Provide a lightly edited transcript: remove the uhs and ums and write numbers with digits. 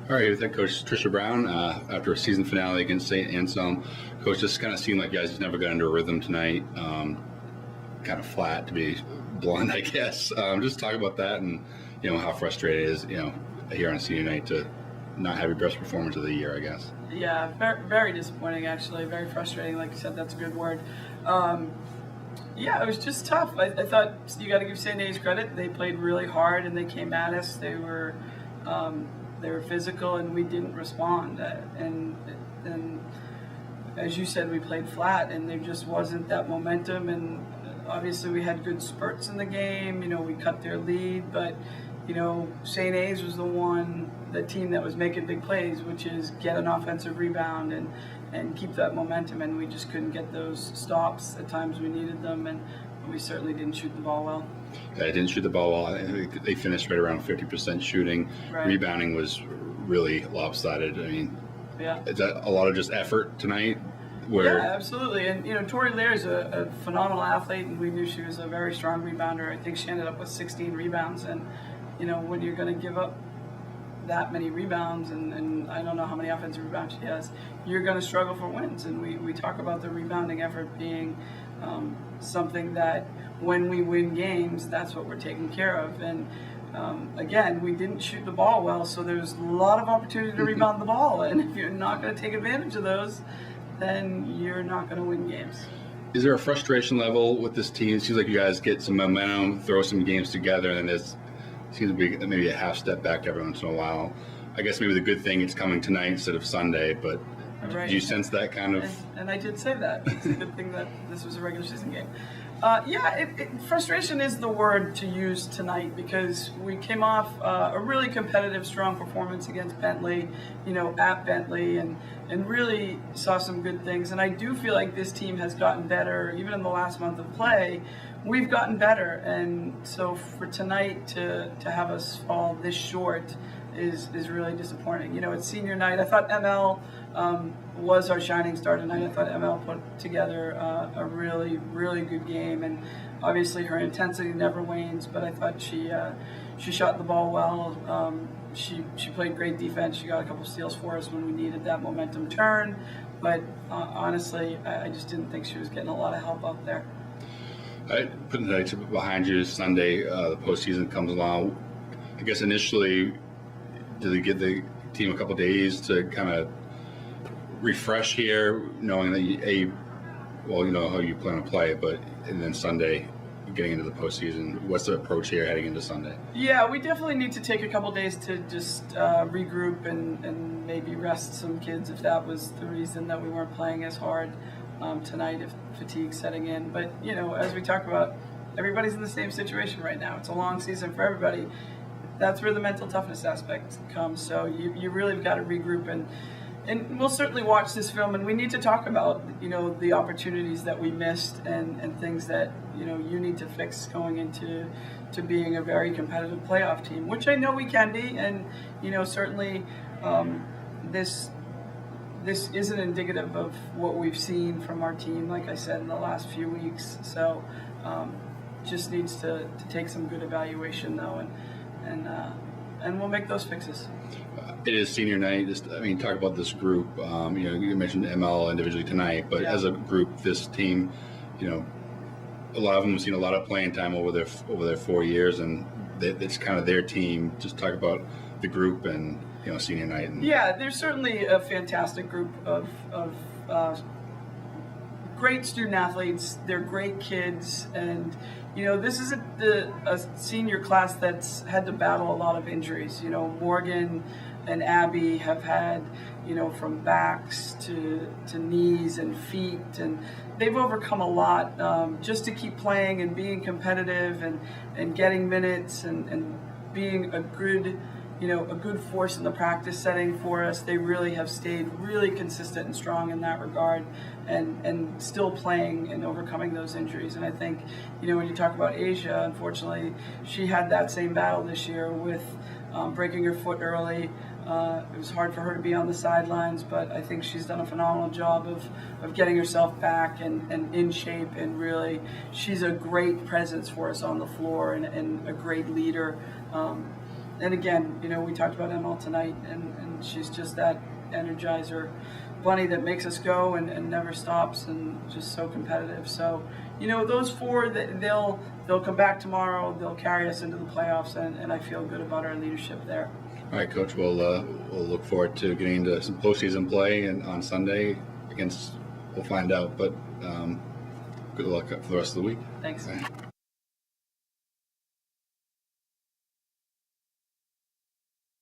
All right, with that, Coach Trisha Brown, after a season finale against Saint Anselm, Coach, just kind of seemed like you guys just never got into a rhythm tonight. Kind of flat, to be blunt, I guess. Just talk about that and, how frustrating it is, here on senior night to not have your best performance of the year, I guess. Yeah, very, very disappointing, actually. Very frustrating. Like you said, that's a good word. Yeah, it was just tough. I thought you got to give St. A's credit. They played really hard and they came at us. They were physical and we didn't respond. And as you said, we played flat and there just wasn't that momentum. And obviously we had good spurts in the game. We cut their lead, but St. A's was the team that was making big plays, which is get an offensive rebound and keep that momentum, and we just couldn't get those stops at times we needed them, and we certainly didn't shoot the ball well. Yeah, they didn't shoot the ball well. I think they finished right around 50% shooting. Right. Rebounding was really lopsided. I mean, yeah. Is that a lot of just effort tonight? Yeah, absolutely. And Tori Lear is a phenomenal athlete, and we knew she was a very strong rebounder. I think she ended up with 16 rebounds, and when you're going to give up that many rebounds, and I don't know how many offensive rebounds she has, you're going to struggle for wins. And we talk about the rebounding effort being something that when we win games, that's what we're taking care of. And again, we didn't shoot the ball well, so there's a lot of opportunity to rebound the ball. And if you're not going to take advantage of those, then you're not going to win games. Is there a frustration level with this team? It seems like you guys get some momentum, throw some games together, and there's seems to be maybe a half step back every once in a while. I guess maybe the good thing it's coming tonight instead of Sunday, but right. Do you sense that kind of? And I did say that. It's a good thing that this was a regular season game. Frustration is the word to use tonight because we came off a really competitive, strong performance against Bentley, at Bentley, and really saw some good things. And I do feel like this team has gotten better, even in the last month of play. We've gotten better, and so for tonight to have us fall this short is really disappointing. It's senior night. I thought ML was our shining star tonight. I thought ML put together a really, really good game, and obviously her intensity never wanes. But I thought she shot the ball well. She played great defense. She got a couple steals for us when we needed that momentum turn. But honestly, I just didn't think she was getting a lot of help out there. All right, putting that behind you, Sunday, the postseason comes along. I guess initially, did they give the team a couple days to kind of refresh here, knowing that you know how you plan to play, and then Sunday, getting into the postseason, what's the approach here heading into Sunday? Yeah, we definitely need to take a couple days to just regroup and maybe rest some kids if that was the reason that we weren't playing as hard tonight, if fatigue's setting in. But as we talk about, everybody's in the same situation right now. It's a long season for everybody. That's where the mental toughness aspect comes. So you really got to regroup, and we'll certainly watch this film, and we need to talk about the opportunities that we missed and things that you need to fix going into being a very competitive playoff team, which I know we can be. And certainly this isn't indicative of what we've seen from our team, like I said, in the last few weeks. So just needs to take some good evaluation, though, and we'll make those fixes. It is senior night. Talk about this group. You mentioned ML individually tonight, but as a group, this team, a lot of them have seen a lot of playing time over their 4 years, and it's kind of their team. Just talk about the group and senior night. Yeah, there's certainly a fantastic group of great student athletes. They're great kids, and this is a senior class that's had to battle a lot of injuries. Morgan and Abby have had from backs to knees and feet, and they've overcome a lot just to keep playing and being competitive and getting minutes and being a good force in the practice setting for us. They really have stayed really consistent and strong in that regard, and still playing and overcoming those injuries. And I think, when you talk about Asia, unfortunately, she had that same battle this year with breaking her foot early. It was hard for her to be on the sidelines, but I think she's done a phenomenal job of getting herself back and in shape, and really she's a great presence for us on the floor and a great leader. And again, we talked about ML tonight, and and she's just that energizer bunny that makes us go and never stops and just so competitive. So, those four, they'll come back tomorrow. They'll carry us into the playoffs, and I feel good about our leadership there. All right, Coach. We'll look forward to getting into some postseason play and on Sunday against. We'll find out, but good luck for the rest of the week. Thanks. All right.